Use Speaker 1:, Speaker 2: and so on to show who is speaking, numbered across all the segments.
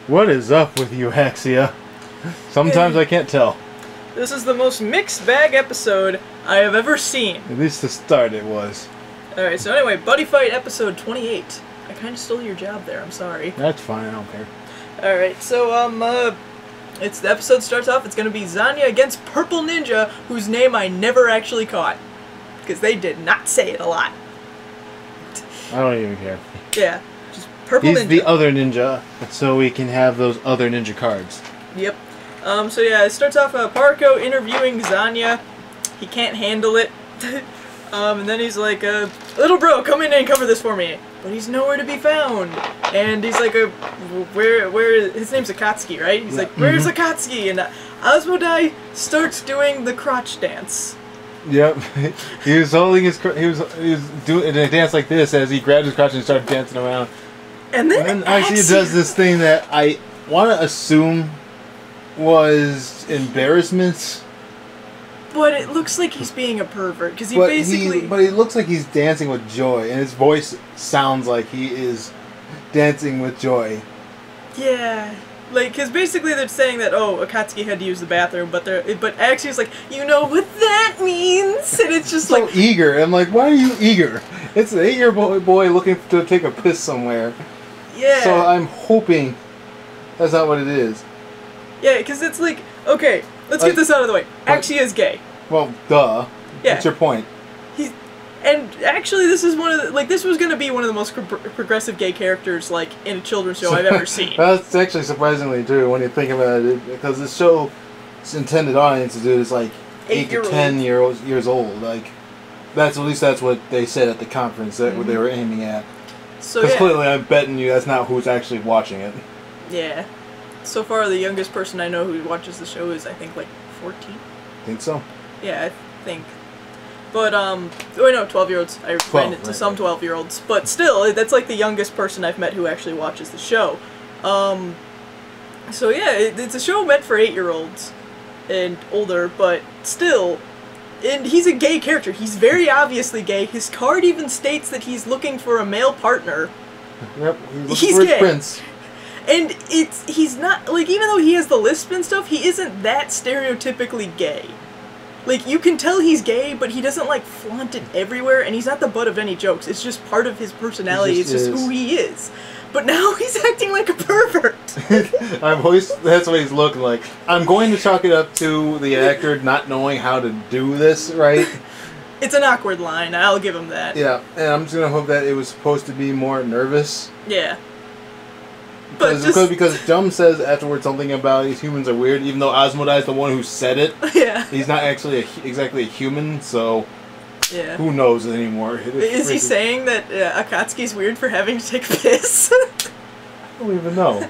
Speaker 1: What is up with you, Hexia? Sometimes I can't tell.
Speaker 2: This is the most mixed bag episode I have ever seen.
Speaker 1: At least to start it was.
Speaker 2: Alright, so anyway, Buddyfight episode 28. I kind of stole your job there, I'm sorry.
Speaker 1: That's fine, I don't care.
Speaker 2: Alright, so, the episode starts off, it's gonna be Zanya against Purple Ninja, whose name I never actually caught. Because they did not say it a lot.
Speaker 1: I don't even care.
Speaker 2: Yeah, just Purple Ninja.
Speaker 1: He's the other ninja, so we can have those other ninja cards.
Speaker 2: Yep. So yeah, it starts off, Parko interviewing Zanya. He can't handle it. And then he's like, little bro, come in and cover this for me. But he's nowhere to be found. And he's like, where, his name's Akatsuki, right? He's like, where's Akatsuki? And Asmodai starts doing the crotch dance.
Speaker 1: Yep. He was holding his, he was doing a dance like this as he grabbed his crotch and started dancing around.
Speaker 2: And then
Speaker 1: actually does this thing that I want to assume was embarrassment.
Speaker 2: But it looks like he's being a pervert, because he basically...
Speaker 1: But he looks like he's dancing with joy, and his voice sounds like he is dancing with joy.
Speaker 2: Yeah. Like, because basically they're saying that, oh, Akatsuki had to use the bathroom, but actually it's like, you know what that means? And it's just
Speaker 1: so
Speaker 2: like...
Speaker 1: eager. I'm like, why are you eager? It's an 8-year-old boy looking to take a piss somewhere.
Speaker 2: Yeah.
Speaker 1: So I'm hoping that's not what it is.
Speaker 2: Yeah, because it's like, okay, let's get this out of the way. Actually is gay.
Speaker 1: Well, duh.
Speaker 2: Yeah.
Speaker 1: What's your point?
Speaker 2: And actually, this is one of the, like, this was going to be one of the most progressive gay characters, like, in a children's show I've ever seen.
Speaker 1: That's actually surprisingly true when you think about it, because this show's intended audience is like 8 to 10 years old. Like, at least that's what they said at the conference that they were aiming at.
Speaker 2: So
Speaker 1: because clearly, I'm betting you that's not who's actually watching it.
Speaker 2: Yeah. So far, the youngest person I know who watches the show is, I think, like, 14.
Speaker 1: Think so?
Speaker 2: Yeah, I think. But, oh, no, 12-year-olds. I ran into some 12-year-olds. But still, that's, like, the youngest person I've met who actually watches the show. So, yeah, it's a show meant for 8-year-olds and older, but still, and he's a gay character. He's very obviously gay. His card even states that he's looking for a male partner.
Speaker 1: Yep, he's gay. Prince.
Speaker 2: And he's not, like, even though he has the lisp and stuff, he isn't that stereotypically gay. Like, you can tell he's gay, but he doesn't, like, flaunt it everywhere, and he's not the butt of any jokes. It's just part of his personality. It's just who he is. But now he's acting like a pervert.
Speaker 1: That's what he's looking like. I'm going to chalk it up to the actor not knowing how to do this, right?
Speaker 2: It's an awkward line. I'll give him that.
Speaker 1: Yeah, and I'm just going to hope that it was supposed to be more nervous.
Speaker 2: Yeah.
Speaker 1: Because Jum says afterwards something about these humans are weird, even though Asmodai is the one who said it.
Speaker 2: Yeah.
Speaker 1: He's not actually exactly a human, so
Speaker 2: yeah.
Speaker 1: Who knows anymore?
Speaker 2: Is he saying that Akatsuki's weird for having to take a piss?
Speaker 1: I don't even know.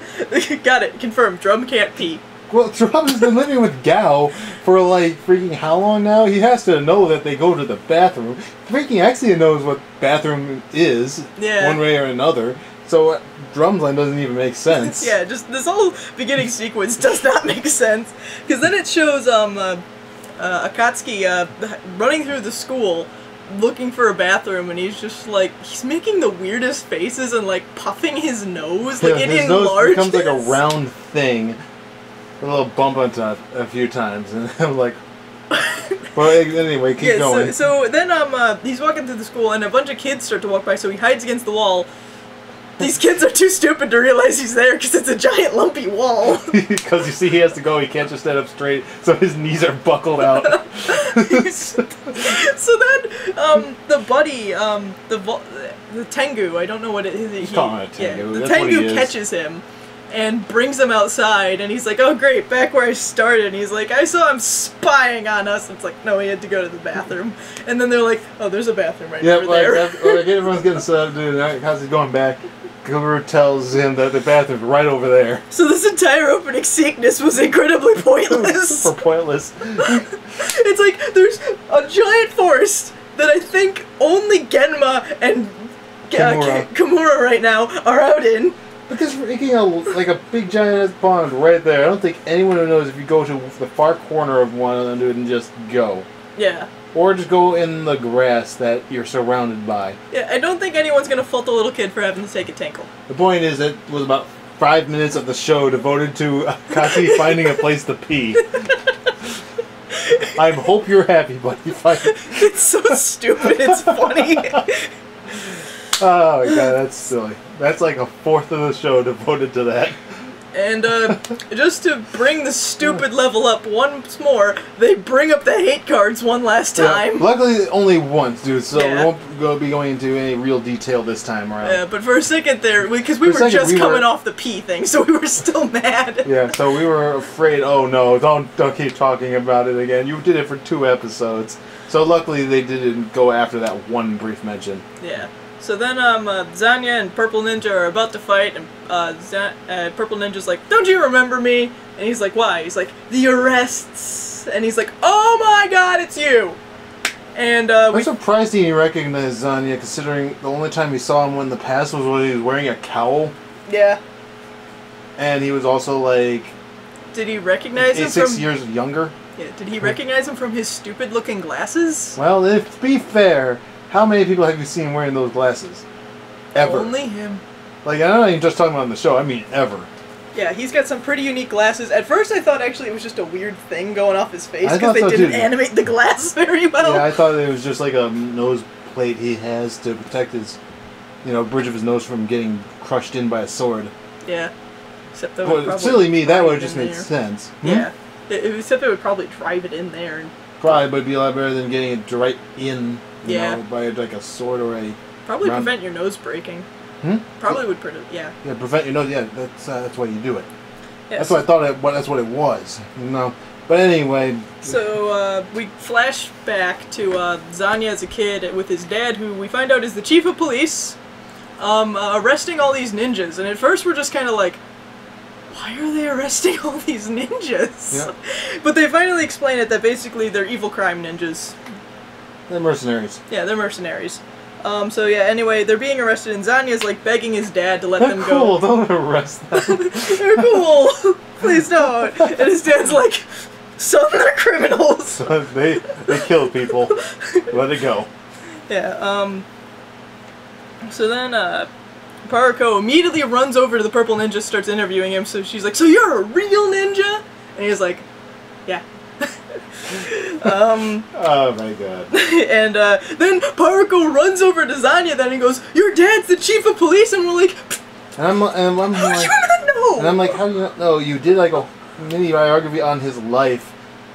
Speaker 2: Got it. Confirmed. Drum can't pee.
Speaker 1: Well, Drum has been living with Gao for like freaking how long now? He has to know that they go to the bathroom. Freaking Exia knows what bathroom is, one way or another. So Drum's line doesn't even make sense.
Speaker 2: Yeah, just this whole beginning sequence does not make sense. Because then it shows Akatsuki running through the school looking for a bathroom, and he's just like, he's making the weirdest faces and like puffing his nose. Like it
Speaker 1: his
Speaker 2: enlarges.
Speaker 1: Nose becomes like a round thing. A little bump on top a few times. And I'm like... Well, anyway, keep going.
Speaker 2: So then he's walking through the school, and a bunch of kids start to walk by, so he hides against the wall. These kids are too stupid to realize he's there because it's a giant lumpy wall.
Speaker 1: Because you see he has to go, he can't just stand up straight, so his knees are buckled out.
Speaker 2: So then, the buddy, the Tengu, I don't know what it is.
Speaker 1: He's calling it Tengu.
Speaker 2: Yeah, the Tengu catches him and brings him outside, and he's like, oh great, back where I started. And he's like, I saw him spying on us. It's like, no, he had to go to the bathroom. And then they're like, oh, there's a bathroom right over there.
Speaker 1: Everyone's getting set up, dude. How's he going back? Gilbert tells him that the bathroom's right over there. So
Speaker 2: this entire opening sequence was incredibly pointless.
Speaker 1: Super pointless.
Speaker 2: It's like, there's a giant forest that I think only Genma and Kimura right now are out in.
Speaker 1: Because making like a big giant pond right there, I don't think anyone knows if you go to the far corner of one and just go.
Speaker 2: Yeah.
Speaker 1: Or just go in the grass that you're surrounded by.
Speaker 2: Yeah, I don't think anyone's gonna fault the little kid for having to take a tinkle.
Speaker 1: The point is, it was about 5 minutes of the show devoted to Kachi finding a place to pee. I hope you're happy, Buddyfight.
Speaker 2: It's so stupid, it's funny.
Speaker 1: Oh my god, that's silly. That's like a fourth of the show devoted to that.
Speaker 2: And just to bring the stupid level up once more, they bring up the hate cards one last time.
Speaker 1: Yeah, luckily, only once, dude, so we won't be going into any real detail this time around.
Speaker 2: Yeah, but for a second there, because we were just coming off the pee thing, so we were still mad.
Speaker 1: Yeah, so we were afraid, oh no, don't keep talking about it again. You did it for 2 episodes. So luckily they didn't go after that one brief mention.
Speaker 2: Yeah. So then Zanya and Purple Ninja are about to fight, and Purple Ninja's like, don't you remember me? And he's like, why? He's like, the arrests. And he's like, oh my god, it's you! And
Speaker 1: I'm surprised he didn't recognize Zanya, considering the only time we saw him in the past was when he was wearing a cowl.
Speaker 2: Yeah.
Speaker 1: And he was also like...
Speaker 2: Did he recognize him from...
Speaker 1: 6 years younger?
Speaker 2: Yeah, did he recognize him from his stupid looking glasses?
Speaker 1: Well, to be fair... How many people have you seen wearing those glasses? Ever.
Speaker 2: Only him.
Speaker 1: Like, I'm not even just talking about on the show, I mean ever.
Speaker 2: Yeah, he's got some pretty unique glasses. At first I thought actually it was just a weird thing going off his face because they didn't animate the glass very well.
Speaker 1: Yeah, I thought it was just like a nose plate he has to protect his, bridge of his nose from getting crushed in by a sword.
Speaker 2: Yeah. Except that
Speaker 1: would silly me, that would have just made sense.
Speaker 2: Yeah. Except they would probably drive it in there. And
Speaker 1: probably would be a lot better than getting it right in. By like a sword or a...
Speaker 2: Probably prevent your nose breaking. Probably would prevent, yeah. Yeah,
Speaker 1: prevent your nose, yeah, that's why you do it.
Speaker 2: Yeah,
Speaker 1: that's what I thought that's what it was, But anyway...
Speaker 2: So, we flash back to Zanya as a kid with his dad, who we find out is the chief of police, arresting all these ninjas. And at first we're just kind of like, why are they arresting all these ninjas? Yeah. But they finally explain it that basically they're evil crime ninjas.
Speaker 1: They're mercenaries.
Speaker 2: Yeah, they're mercenaries. So yeah, anyway, they're being arrested, and Zanya's like begging his dad to let them go.
Speaker 1: Cool, don't arrest them.
Speaker 2: They're cool. Please don't. And his dad's like, son, they're criminals.
Speaker 1: So they kill people. Let it go.
Speaker 2: Yeah, so then, Paruko immediately runs over to the Purple Ninja, starts interviewing him, so she's like, so you're a real ninja? And he's like, yeah.
Speaker 1: Oh my god.
Speaker 2: And then Paruko runs over to Zanya then and goes, your dad's the chief of police, and we're like,
Speaker 1: and I'm
Speaker 2: how do you not know?
Speaker 1: And I'm like, how do you not know? You did like a mini biography on his life,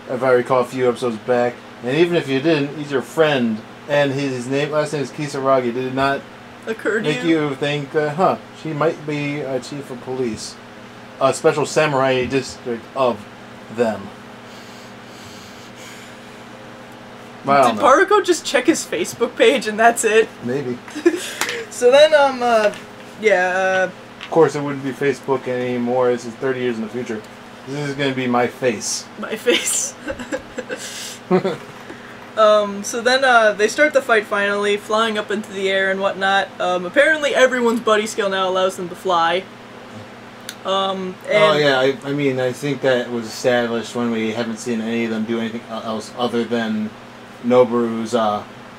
Speaker 1: if I recall a few episodes back, and even if you didn't, he's your friend, and his last name is Kisaragi. Did it not
Speaker 2: occur to
Speaker 1: make you think, she might be a chief of police, a special samurai district of them?
Speaker 2: Did Paruko just check his Facebook page and that's it?
Speaker 1: Maybe.
Speaker 2: So then,
Speaker 1: Of course, it wouldn't be Facebook anymore. This is 30 years in the future. This is going to be my face.
Speaker 2: My face. So then, they start the fight finally, flying up into the air and whatnot. Apparently everyone's buddy skill now allows them to fly.
Speaker 1: Oh yeah, I mean, I think that was established when we haven't seen any of them do anything else other than Noburu's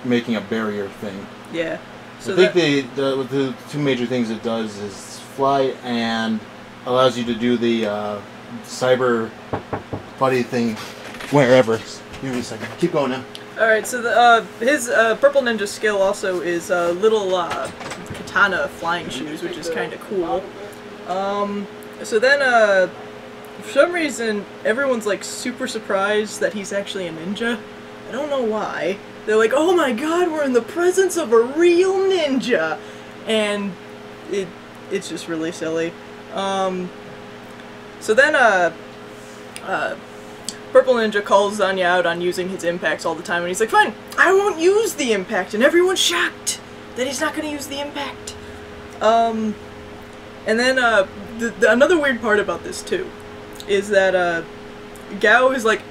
Speaker 1: making a barrier thing.
Speaker 2: Yeah. So
Speaker 1: I think the 2 major things it does is fly and allows you to do the cyber buddy thing wherever. Give me a second. Keep going now.
Speaker 2: Alright, so his Purple Ninja skill also is little katana flying shoes, which is kind of cool. So then, for some reason, everyone's like super surprised that he's actually a ninja. I don't know why. They're like, oh my god, we're in the presence of a real ninja! And it's just really silly. So then, Purple Ninja calls Zanya out on using his impacts all the time, and he's like, fine, I won't use the impact, and everyone's shocked that he's not going to use the impact. And then, another weird part about this, too, is that, Gao is like,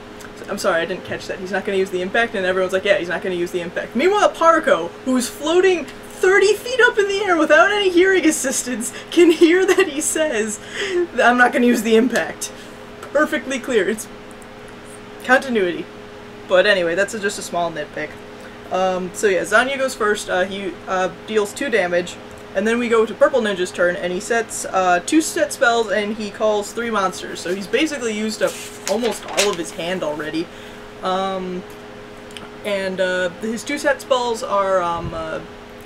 Speaker 2: I'm sorry, I didn't catch that, he's not going to use the impact, and everyone's like, yeah, he's not going to use the impact. Meanwhile, Paruko, who's floating 30 feet up in the air without any hearing assistance, can hear that he says, I'm not going to use the impact. Perfectly clear. It's continuity. But anyway, that's just a small nitpick. So yeah, Zanya goes first. He deals 2 damage. And then we go to Purple Ninja's turn, and he sets 2 set spells, and he calls 3 monsters. So he's basically used up almost all of his hand already. His 2 set spells are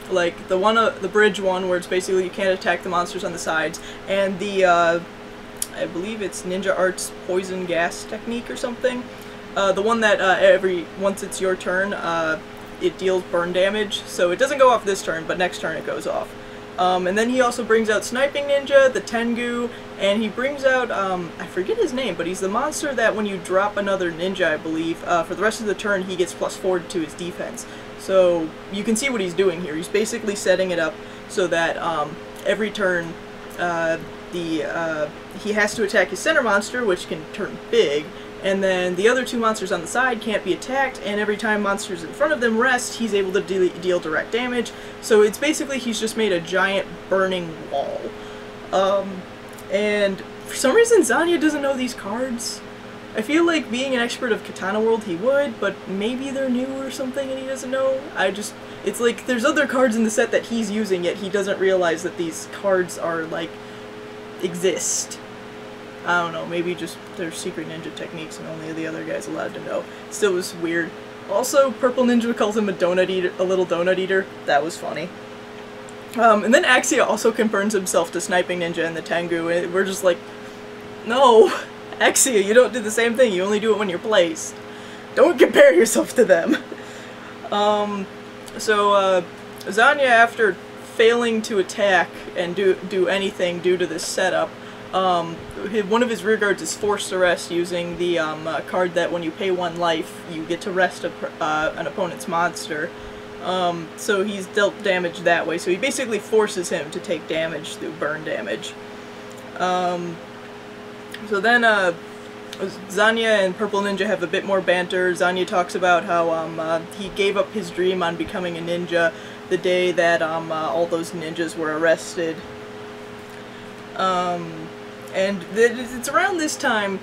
Speaker 2: like the bridge one, where it's basically you can't attack the monsters on the sides, and the I believe it's Ninja Arts poison gas technique or something. The one that once it's your turn, it deals burn damage, so it doesn't go off this turn, but next turn it goes off. And then he also brings out Sniping Ninja, the Tengu, and he brings out, I forget his name, but he's the monster that when you drop another ninja, I believe, for the rest of the turn he gets +4 to his defense. So you can see what he's doing here. He's basically setting it up so that every turn he has to attack his center monster, which can turn big, and then the other 2 monsters on the side can't be attacked, and every time monsters in front of them rest, he's able to deal direct damage. So it's basically he's just made a giant burning wall. And for some reason Zanya doesn't know these cards. I feel like being an expert of Katana World he would, but maybe they're new or something and he doesn't know. It's like there's other cards in the set that he's using, yet he doesn't realize that these cards are, like, exist. I don't know, maybe just they're secret ninja techniques and only the other guy's allowed to know. Still was weird. Also, Purple Ninja calls him a little donut eater. That was funny. And then Axia also confirms himself to Sniping Ninja and the Tengu, and we're just like, no, Axia, you don't do the same thing, you only do it when you're placed. Don't compare yourself to them. Zanya, after failing to attack and do anything due to this setup, one of his rearguards is forced to rest using the card that when you pay 1 life, you get to rest an opponent's monster. So he's dealt damage that way, so he basically forces him to take damage through burn damage. So then Zanya and Purple Ninja have a bit more banter. Zanya talks about how he gave up his dream on becoming a ninja the day that all those ninjas were arrested. And it's around this time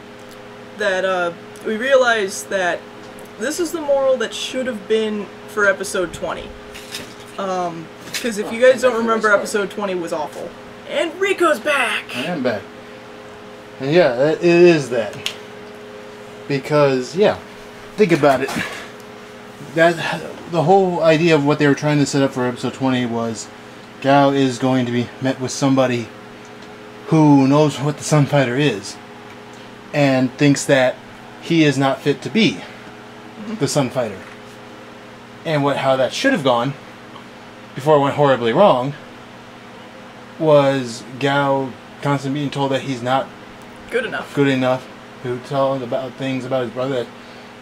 Speaker 2: that we realize that this is the moral that should have been for episode 20. Because if you guys don't remember, episode 20 was awful. And Rico's back!
Speaker 1: I am back. And yeah, it is that. Because, yeah, think about it. The whole idea of what they were trying to set up for episode 20 was Gao is going to be met with somebody who knows what the Sun Fighter is and thinks that he is not fit to be the Sun Fighter. And how that should have gone before it went horribly wrong was Gao constantly being told that he's not
Speaker 2: good enough.
Speaker 1: To tell him about things about his brother that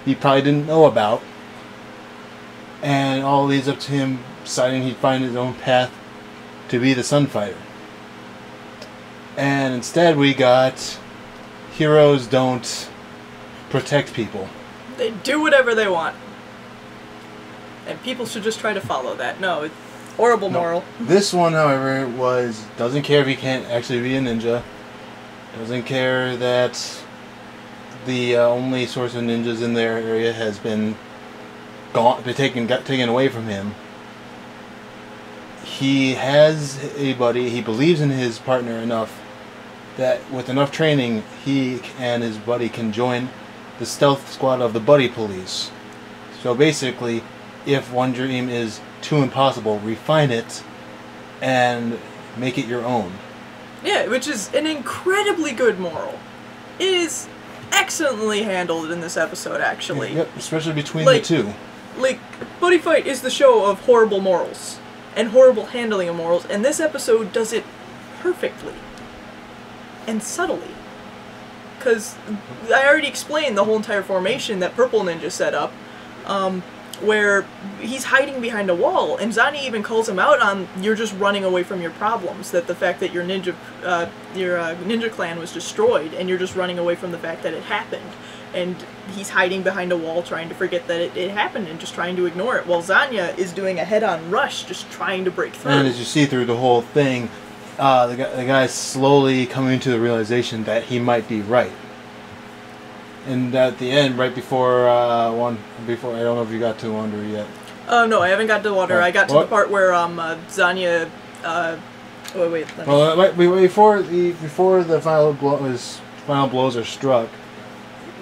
Speaker 1: he probably didn't know about. And all leads up to him deciding he'd find his own path to be the Sun Fighter. And instead we got heroes don't protect people.
Speaker 2: They do whatever they want. And people should just try to follow that. No, it's horrible moral.
Speaker 1: This one, however, doesn't care if he can't actually be a ninja. Doesn't care that the only source of ninjas in their area has been taken away from him. He has a buddy. He believes in his partner enough that with enough training, he and his buddy can join the stealth squad of the Buddy Police. So basically, if one dream is too impossible, refine it and make it your own.
Speaker 2: Yeah, which is an incredibly good moral. It is excellently handled in this episode, actually.
Speaker 1: Yep, especially between the two.
Speaker 2: Like, Buddyfight is the show of horrible morals and horrible handling of morals, and this episode does it perfectly and subtly. Because I already explained the whole entire formation that Purple Ninja set up, where he's hiding behind a wall, and Zanya even calls him out on, you're just running away from your problems, that the fact that your ninja clan was destroyed, and you're just running away from the fact that it happened. And he's hiding behind a wall trying to forget that it happened and just trying to ignore it, while Zanya is doing a head-on rush, just trying to break through.
Speaker 1: And as you see through the whole thing, the guy's slowly coming to the realization that he might be right. And at the end, right before I don't know if you got to Wonder yet.
Speaker 2: No, I haven't got to Water. I got to the part where Zanya Oh wait.
Speaker 1: Before the final blows are struck,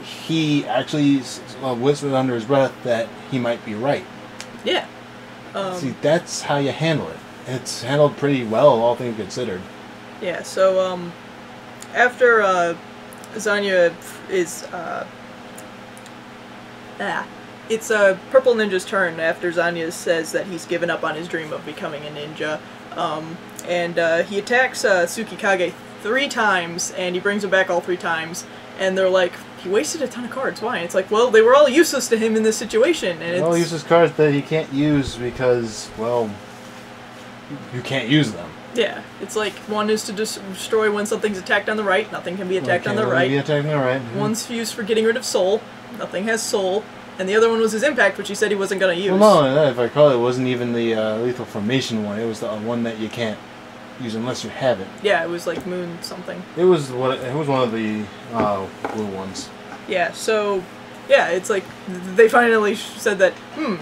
Speaker 1: he actually whispered under his breath that he might be right.
Speaker 2: Yeah.
Speaker 1: See, that's how you handle it. It's handled pretty well, all things considered.
Speaker 2: Yeah. So after Zanya is it's Purple Ninja's turn after Zanya says that he's given up on his dream of becoming a ninja. And he attacks Tsukikage 3 times, and he brings him back all 3 times. And they're like, he wasted a ton of cards. Why? And it's like, well, they were all useless to him in this situation. And
Speaker 1: all useless cards that he can't use because, well, you can't use them.
Speaker 2: Yeah, it's like one is to destroy when something's attacked on the right. Nothing can be attacked on the right. One's used for getting rid of soul. Nothing has soul. And the other one was his impact, which he said he wasn't going to use.
Speaker 1: Well, no, if I recall, it wasn't even the lethal formation one. It was the one that you can't use unless you have it.
Speaker 2: Yeah, it was like moon something.
Speaker 1: It was one of the blue ones.
Speaker 2: Yeah, so yeah, it's like they finally said that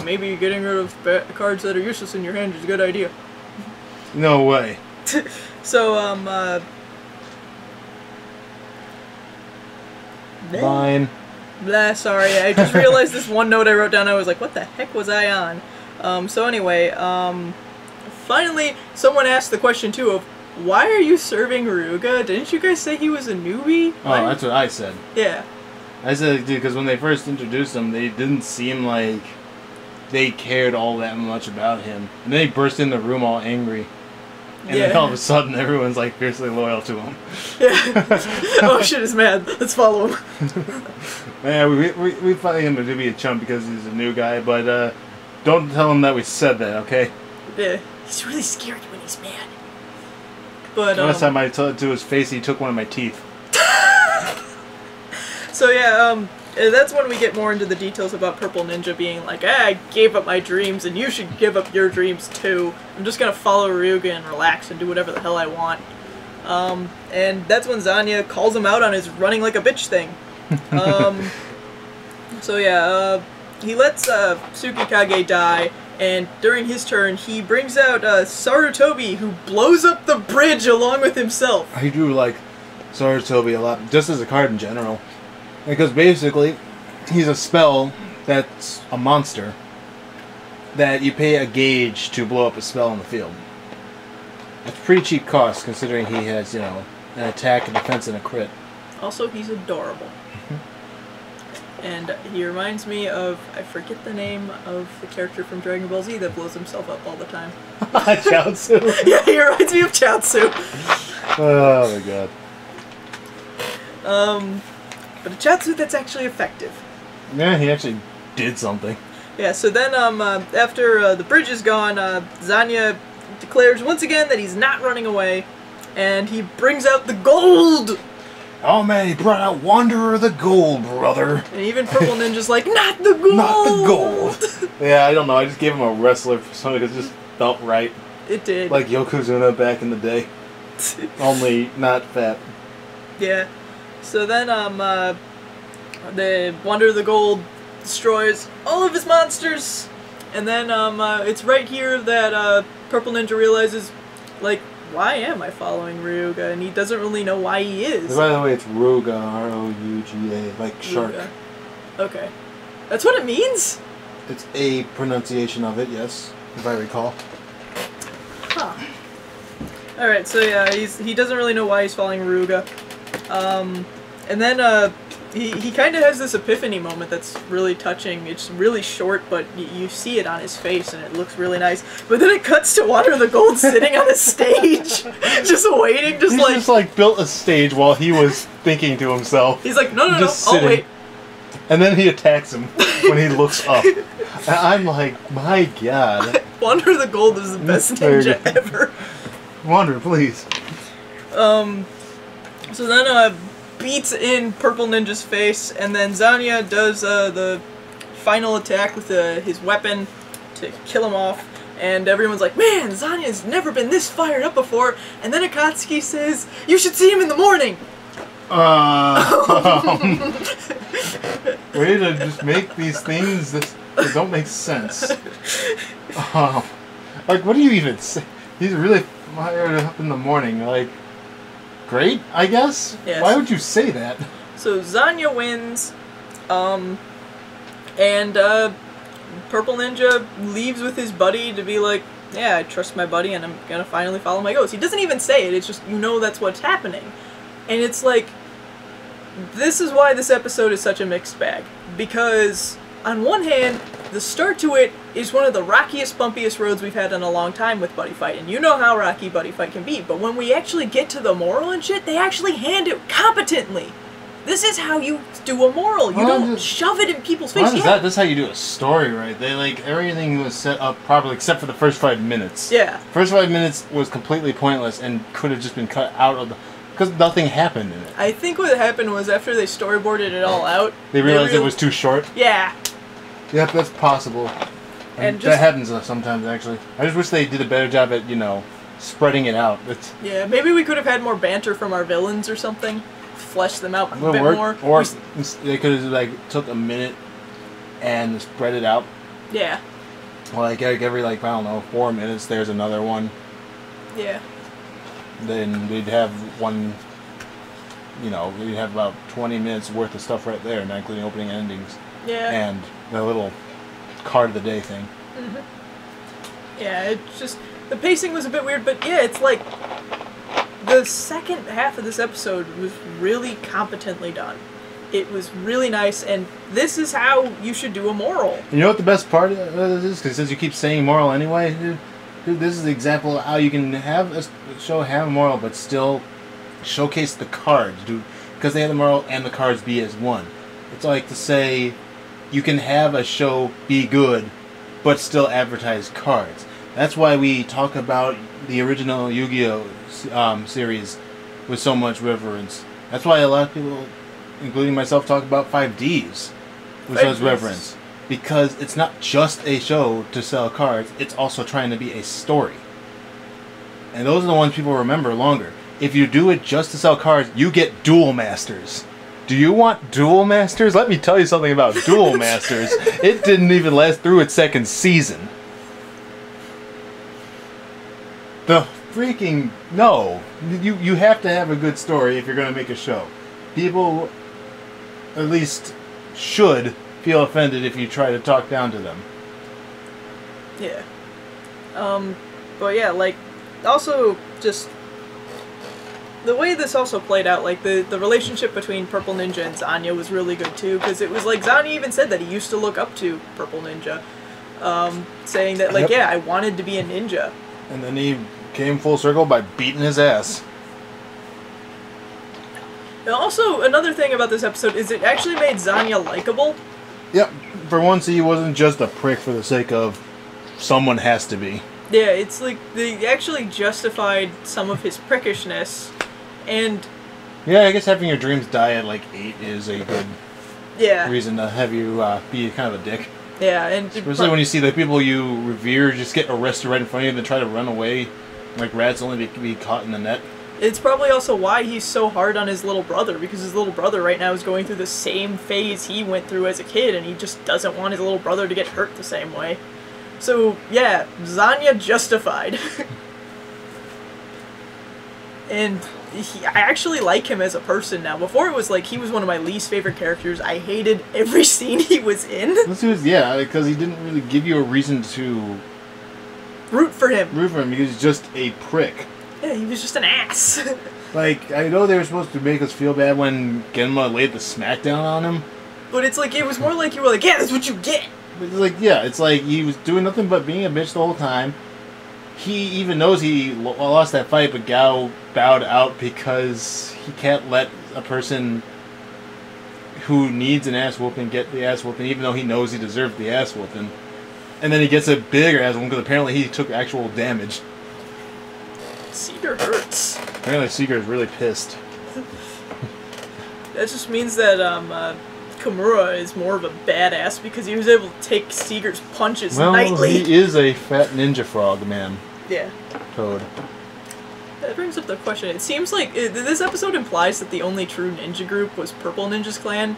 Speaker 2: maybe getting rid of cards that are useless in your hand is a good idea.
Speaker 1: No way.
Speaker 2: So
Speaker 1: Fine.
Speaker 2: Blah, sorry, I just realized this one note I wrote down. I was like, what the heck was I on? So anyway, finally, someone asked the question too of, why are you serving Ruga? Didn't you guys say he was a newbie?
Speaker 1: Oh, that's what I said.
Speaker 2: Yeah.
Speaker 1: I said, dude, because when they first introduced him, they didn't seem like they cared all that much about him. And then he burst in the room all angry. And then all of a sudden, everyone's like fiercely loyal to him.
Speaker 2: Yeah. Oh shit, he's mad. Let's follow him.
Speaker 1: Yeah, we find him to be a chump because he's a new guy, but don't tell him that we said that, okay?
Speaker 2: Yeah. He's really scary when he's mad. But
Speaker 1: last time I told it to his face, he took one of my teeth.
Speaker 2: So yeah, that's when we get more into the details about Purple Ninja being like, I gave up my dreams and you should give up your dreams too. I'm just gonna follow Ryuga and relax and do whatever the hell I want. And that's when Zanya calls him out on his running like a bitch thing. So yeah, he lets Tsukikage die, and during his turn he brings out Sarutobi, who blows up the bridge along with himself.
Speaker 1: I do like Sarutobi a lot, just as a card in general. Because basically, he's a spell that's a monster that you pay a gauge to blow up a spell on the field. It's pretty cheap cost considering he has, you know, an attack, a defense, and a crit.
Speaker 2: Also, he's adorable. And he reminds me of, I forget the name of the character from Dragon Ball Z that blows himself up all the time.
Speaker 1: Chaozu?
Speaker 2: Yeah, he reminds me of Chaozu.
Speaker 1: Oh my god.
Speaker 2: But a Chaozu that's actually effective.
Speaker 1: Yeah, he actually did something.
Speaker 2: Yeah, so then after the bridge is gone, Zanya declares once again that he's not running away, and he brings out the gold!
Speaker 1: Oh man, he brought out Wanderer the Gold, brother.
Speaker 2: And even Purple Ninja's like, not the gold!
Speaker 1: Not the gold! Yeah, I don't know, I just gave him a wrestler for something that just felt right.
Speaker 2: It did.
Speaker 1: Like Yokozuna back in the day. Only not fat.
Speaker 2: Yeah. So then, the Wanderer the Gold destroys all of his monsters, and then, it's right here that, Purple Ninja realizes, like, why am I following Ryuga? And he doesn't really know why he is.
Speaker 1: By the way, it's Ruga, R-O-U-G-A, like shark.
Speaker 2: Ruga. Okay. That's what it means?
Speaker 1: It's a pronunciation of it, yes, if I recall.
Speaker 2: Huh. Alright, so yeah, he doesn't really know why he's following Ryuga. And then, he kind of has this epiphany moment that's really touching. It's really short, but you see it on his face, and it looks really nice. But then it cuts to Wanderer the Gold sitting on a stage, just waiting,
Speaker 1: He's just like built a stage while he was thinking to himself.
Speaker 2: He's like, no,
Speaker 1: I'll
Speaker 2: wait.
Speaker 1: And then he attacks him when he looks up. And I'm like, my god.
Speaker 2: Wanderer the Gold is the best ninja ever.
Speaker 1: Wanderer, please.
Speaker 2: So then, beats in Purple Ninja's face, and then Zanya does the final attack with his weapon to kill him off, and everyone's like, man, Zanya's never been this fired up before, and then Akatsuki says, you should see him in the morning!
Speaker 1: Way to just make these things that don't make sense. Like, what do you even say? He's really fired up in the morning. Like, great, I guess?
Speaker 2: Yes.
Speaker 1: Why would you say that?
Speaker 2: So Zanya wins, and Purple Ninja leaves with his buddy to be like, yeah, I trust my buddy and I'm gonna finally follow my ghost. He doesn't even say it, it's just, you know that's what's happening. And it's like, this is why this episode is such a mixed bag. Because, on one hand, the start to it is one of the rockiest, bumpiest roads we've had in a long time with Buddyfight, and you know how rocky Buddyfight can be, but when we actually get to the moral and shit, they actually hand it competently. This is how you do a moral. You don't shove it in people's face.
Speaker 1: This is how you do a story, right? They, like, everything was set up properly except for the first 5 minutes.
Speaker 2: Yeah.
Speaker 1: First 5 minutes was completely pointless and could have just been cut out of the... Because nothing happened in it. I
Speaker 2: think what happened was after they storyboarded it all out...
Speaker 1: They realized it was too short?
Speaker 2: Yeah.
Speaker 1: Yep, that's possible. And that happens sometimes, actually. I just wish they did a better job at, you know, spreading it out.
Speaker 2: Yeah, maybe we could have had more banter from our villains or something. Flesh them out a bit more.
Speaker 1: Or they could have, like, took a minute and spread it out.
Speaker 2: Yeah.
Speaker 1: Like every, like, I don't know, 4 minutes, there's another one.
Speaker 2: Yeah.
Speaker 1: Then we'd have one, you know, we'd have about 20 minutes worth of stuff right there, not including opening endings.
Speaker 2: Yeah.
Speaker 1: And the little card of the day thing.
Speaker 2: Mm-hmm. Yeah, it's just, the pacing was a bit weird, but yeah, it's like, the second half of this episode was really competently done. It was really nice, and this is how you should do a moral. You know
Speaker 1: what the best part of this is? Because since you keep saying moral anyway, dude, this is the example of how you can have a show have a moral, but still showcase the cards, dude. Because they have the moral and the cards be as one. It's like to say, you can have a show be good, but still advertise cards. That's why we talk about the original Yu-Gi-Oh! Series with so much reverence. That's why a lot of people, including myself, talk about 5Ds with such reverence. Because it's not just a show to sell cards, it's also trying to be a story. And those are the ones people remember longer. If you do it just to sell cards, you get Duel Masters. Do you want Duel Masters? Let me tell you something about Duel Masters. It didn't even last through its second season. The freaking... No. You have to have a good story if you're going to make a show. People, at least, should feel offended if you try to talk down to them.
Speaker 2: Yeah. But yeah, like, also, just... The way this also played out, like, the relationship between Purple Ninja and Zanya was really good, too, because it was like, Zanya even said that he used to look up to Purple Ninja, saying that, like, yeah, I wanted to be a ninja.
Speaker 1: And then he came full circle by beating his ass.
Speaker 2: And also, another thing about this episode is it actually made Zanya likable.
Speaker 1: Yep, for once he wasn't just a prick for the sake of someone has to be.
Speaker 2: Yeah, it's like, they actually justified some of his prickishness. And
Speaker 1: yeah, I guess having your dreams die at like 8 is a good reason to have you be kind of a dick.
Speaker 2: Yeah, and
Speaker 1: especially when you see the people you revere just get arrested right in front of you and then try to run away like rats only to be caught in the net.
Speaker 2: It's probably also why he's so hard on his little brother, because his little brother right now is going through the same phase he went through as a kid, and he just doesn't want his little brother to get hurt the same way. So, yeah, Zanya justified. And I actually like him as a person now. Before it was like he was one of my least favorite characters. I hated every scene he was in.
Speaker 1: Yeah, because he didn't really give you a reason to
Speaker 2: root for him.
Speaker 1: He was just a prick.
Speaker 2: Yeah, he was just an ass.
Speaker 1: Like, I know they were supposed to make us feel bad when Genma laid the smackdown on him.
Speaker 2: But it's like, it was more like you were like, yeah, that's what you get.
Speaker 1: But it's like, yeah, it's like he was doing nothing but being a bitch the whole time. He even knows he lost that fight, but Gao bowed out because he can't let a person who needs an ass whooping get the ass whooping, even though he knows he deserves the ass whooping. And then he gets a bigger ass whooping because apparently he took actual damage.
Speaker 2: Seeger hurts.
Speaker 1: Apparently Seeger is really pissed.
Speaker 2: That just means that Kimura is more of a badass because he was able to take Seeger's punches nightly.
Speaker 1: Well, he is a fat ninja frog man.
Speaker 2: Yeah.
Speaker 1: Toad.
Speaker 2: That brings up the question. It seems like this episode implies that the only true ninja group was Purple Ninja's clan.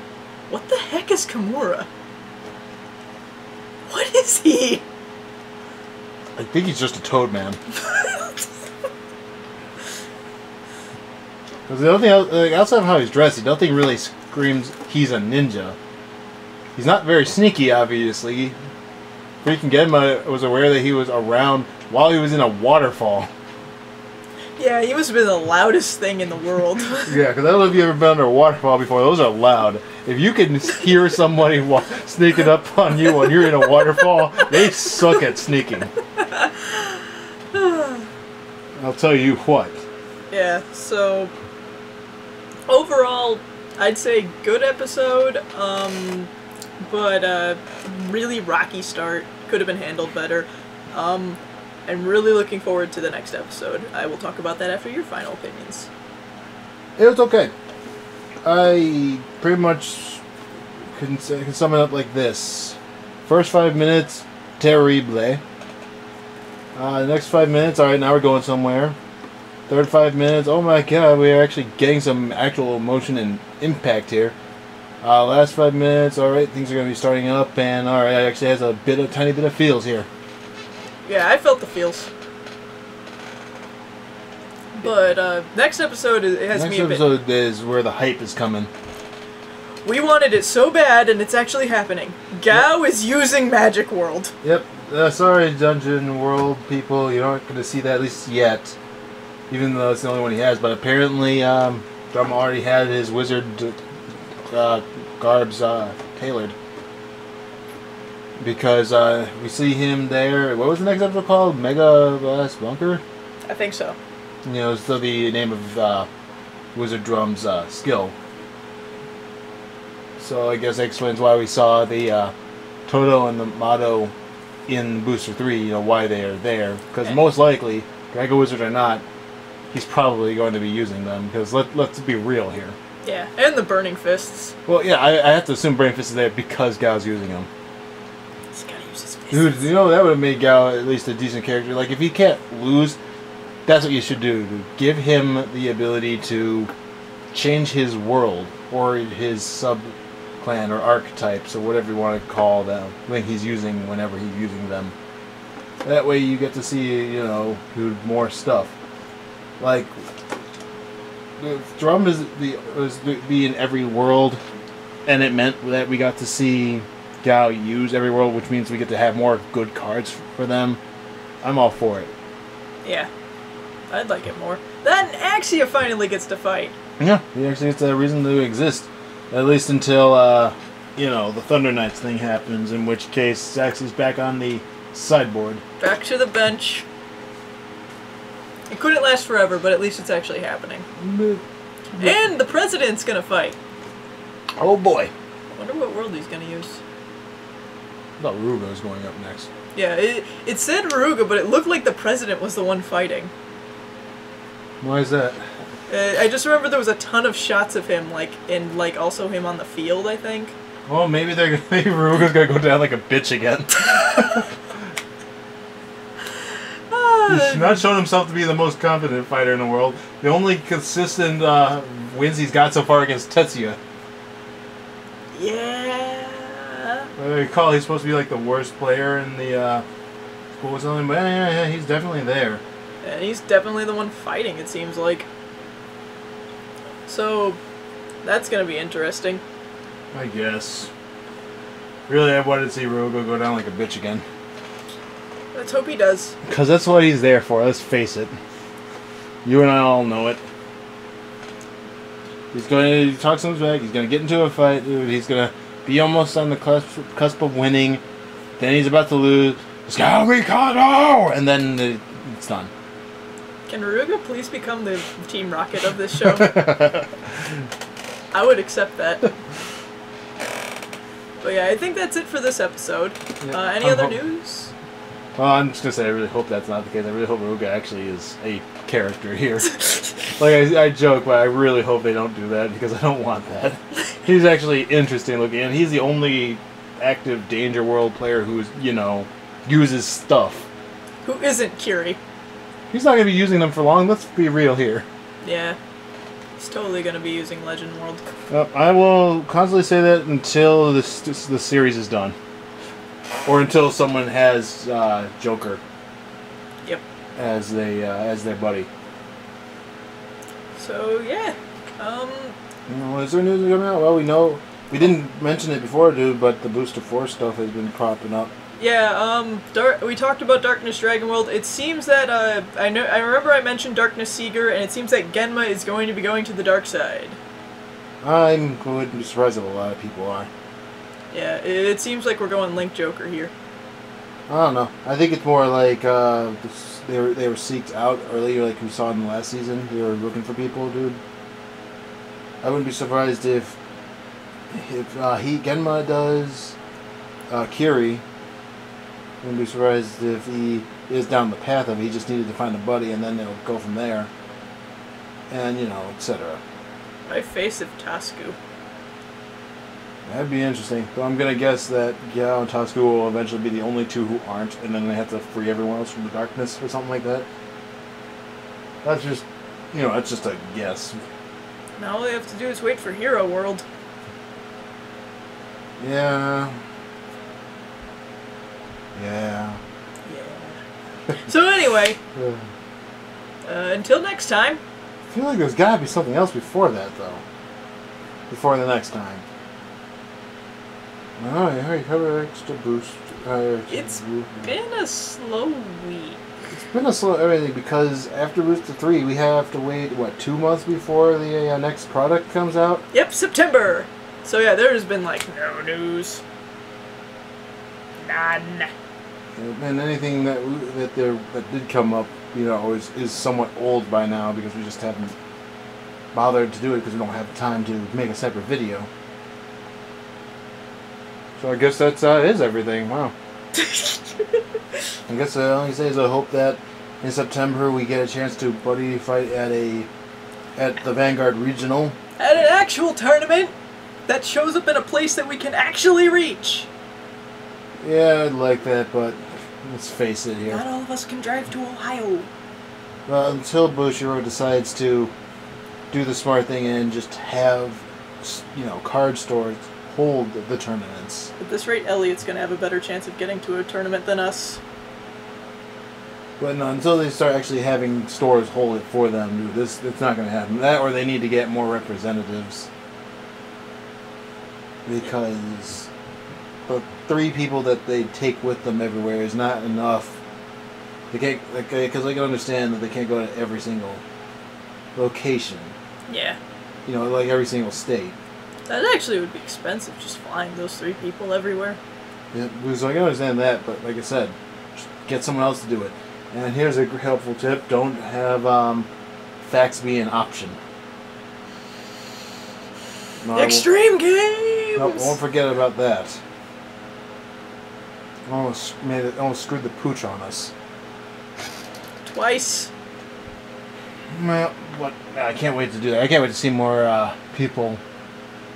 Speaker 2: What the heck is Kimura? What is he?
Speaker 1: I think he's just a toad man. Because the only thing, like, outside of how he's dressed, nothing really screams he's a ninja. He's not very sneaky, obviously. Freaking Genma was aware that he was around while he was in a waterfall.
Speaker 2: Yeah, he must have been the loudest thing in the world.
Speaker 1: Yeah, because I don't know if you've ever been under a waterfall before. Those are loud. If you can hear somebody sneaking up on you when you're in a waterfall, they suck at sneaking. I'll tell you what.
Speaker 2: Yeah, so overall, I'd say good episode, but really rocky start. Could have been handled better. I'm really looking forward to the next episode. I will talk about that after your final opinions.
Speaker 1: It was okay. I pretty much can sum it up like this. First 5 minutes, terrible. Next 5 minutes, alright, now we're going somewhere. Third 5 minutes, oh my god, we're actually getting some actual emotion and impact here. Last 5 minutes, alright, things are going to be starting up, and alright, it actually has a tiny bit of feels here.
Speaker 2: Yeah, I felt the feels. But next episode is me a bit.
Speaker 1: Next episode is where the hype is coming.
Speaker 2: We wanted it so bad, and it's actually happening. Gao is using Magic World.
Speaker 1: Yep. Sorry, Dungeon World people, you're not going to see that at least yet. Even though it's the only one he has. But apparently, Drum already had his wizard garbs tailored. Because we see him there. What was the next episode called? Mega Blast Bunker?
Speaker 2: I think so.
Speaker 1: You know, it's still the name of Wizard Drum's skill. So I guess that explains why we saw the Toto and the Motto in Booster 3, you know, why they are there. Because most likely, Dragon Wizard or not, he's probably going to be using them. Because let's be real here.
Speaker 2: Yeah, and the Burning Fists.
Speaker 1: Well, yeah, I have to assume Burning Fist is there because Gao's using them.
Speaker 2: He's gotta use his fists.
Speaker 1: Dude, you know, that would have made Gao at least a decent character. Like, if he can't lose, that's what you should do. Give him the ability to change his world, or his sub-clan, or archetypes, or whatever you want to call them, when he's using, whenever he's using them. That way you get to see, you know, more stuff. Like, the drum was be in every world, and it meant that we got to see Gao use every world, which means we get to have more good cards for them. I'm all for it.
Speaker 2: Yeah. I'd like it more. Then Axia finally gets to fight.
Speaker 1: Yeah, he actually gets a reason to exist. At least until, you know, the Thunder Knights thing happens, in which case Axia's back on the sideboard.
Speaker 2: Back to the bench. It couldn't last forever, but at least it's actually happening. And the president's gonna fight.
Speaker 1: Oh boy.
Speaker 2: I wonder what world he's gonna use.
Speaker 1: I thought Ruga was going up next.
Speaker 2: Yeah, it said Ruga, but it looked like the president was the one fighting.
Speaker 1: Why is that?
Speaker 2: I just remember there was a ton of shots of him, and also him on the field, I think.
Speaker 1: Well, maybe Ruga's gonna go down like a bitch again. He's not shown himself to be the most confident fighter in the world. The only consistent wins he's got so far against Tetsuya.
Speaker 2: Yeah.
Speaker 1: I recall he's supposed to be like the worst player in the school or something, but yeah, he's definitely there.
Speaker 2: And he's definitely the one fighting, it seems like. So, that's gonna be interesting.
Speaker 1: I guess. Really, I wanted to see Ruga go down like a bitch again.
Speaker 2: Let's hope he does.
Speaker 1: Because that's what he's there for, let's face it. You and I all know it. He's going to talk some back, he's going to get into a fight, dude. He's going to be almost on the cusp of winning. Then he's about to lose. Ricardo! And then it's done.
Speaker 2: Can Ruga please become the Team Rocket of this show? I would accept that. But yeah, I think that's it for this episode. Yeah, any other news?
Speaker 1: Well, I'm just going to say I really hope that's not the case. I really hope Ruga actually is a character here. Like, I joke, but I really hope they don't do that, because I don't want that. He's actually interesting looking, and he's the only active Danger World player who's, you know, uses stuff.
Speaker 2: Who isn't Curie?
Speaker 1: He's not going to be using them for long, let's be real here.
Speaker 2: Yeah. He's totally going to be using Legend World.
Speaker 1: I will constantly say that until the series is done. Or until someone has Joker.
Speaker 2: Yep.
Speaker 1: As their buddy.
Speaker 2: So yeah.
Speaker 1: Is there news coming out? Well, we know we didn't mention it before, dude, but the Booster 4 stuff has been cropping up.
Speaker 2: Yeah, we talked about Darkness Dragon World. It seems that, I remember I mentioned Darkness Seeger, and it seems that Genma is going to be going to the dark side.
Speaker 1: I wouldn't be surprised if a lot of people are.
Speaker 2: Yeah, it seems like we're going Link Joker here.
Speaker 1: I don't know. I think it's more like, they were seeked out earlier, like we saw in the last season. They were looking for people, dude. I wouldn't be surprised if Genma does, Kiri. Wouldn't be surprised if he is down the path of it. He just needed to find a buddy, and then they'll go from there. And, etc.
Speaker 2: My face of Tasku.
Speaker 1: That'd be interesting. So I'm going to guess that Gao and Tasku will eventually be the only two who aren't, and then they have to free everyone else from the darkness or something like that. That's just, that's just a guess.
Speaker 2: Now all they have to do is wait for Hero World.
Speaker 1: Yeah. Yeah.
Speaker 2: So anyway, until next time.
Speaker 1: I feel like there's got to be something else before that, though. Before the next time. Alright, cover extra boost.
Speaker 2: It's been a slow week.
Speaker 1: It's been a slow everything because after Booster 3 we have to wait, 2 months before the next product comes out?
Speaker 2: Yep, September! So yeah, there's been no news. None.
Speaker 1: And anything that did come up, is somewhat old by now because we just haven't bothered to do it because we don't have time to make a separate video. So I guess that's is everything. Wow. I guess all I can say is I hope that in September we get a chance to buddy fight at the Vanguard Regional.
Speaker 2: At an actual tournament that shows up in a place that we can actually reach.
Speaker 1: Yeah, I'd like that, but let's face it here.
Speaker 2: Not all of us can drive to Ohio.
Speaker 1: Well, until Bushiro decides to do the smart thing and just have, card stores hold the tournaments.
Speaker 2: At this rate, Elliot's going to have a better chance of getting to a tournament than us.
Speaker 1: But no, until they start actually having stores hold it for them, dude, it's not going to happen. That or they need to get more representatives. Because the 3 people that they take with them everywhere is not enough. They can't, because I can understand that they can't go to every single location.
Speaker 2: Yeah.
Speaker 1: Every single state.
Speaker 2: That actually would be expensive, just flying those 3 people everywhere.
Speaker 1: Yeah, so I can understand that, but like I said, just get someone else to do it. And here's a helpful tip: don't have fax be an option. No,
Speaker 2: Extreme games.
Speaker 1: No, won't forget about that. Almost screwed the pooch on us.
Speaker 2: Twice.
Speaker 1: Well, I can't wait to do that. I can't wait to see more people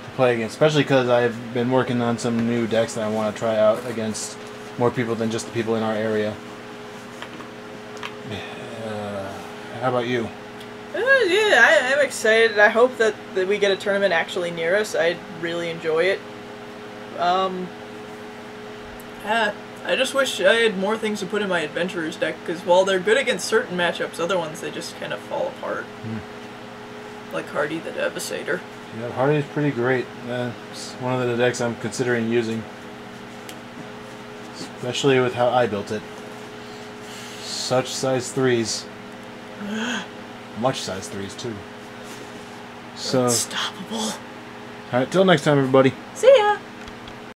Speaker 1: to play against, especially because I've been working on some new decks that I want to try out against more people than just the people in our area. How about you?
Speaker 2: Yeah, I'm excited. I hope that we get a tournament actually near us. I'd really enjoy it. I just wish I had more things to put in my Adventurers deck, because while they're good against certain matchups, other ones they just kind of fall apart. Like Hardy the Devastator.
Speaker 1: Yeah, Hardy's pretty great. It's one of the decks I'm considering using. Especially with how I built it. Such size 3s. Much size 3s too. So
Speaker 2: Unstoppable.
Speaker 1: alright, till next time everybody.
Speaker 2: See ya!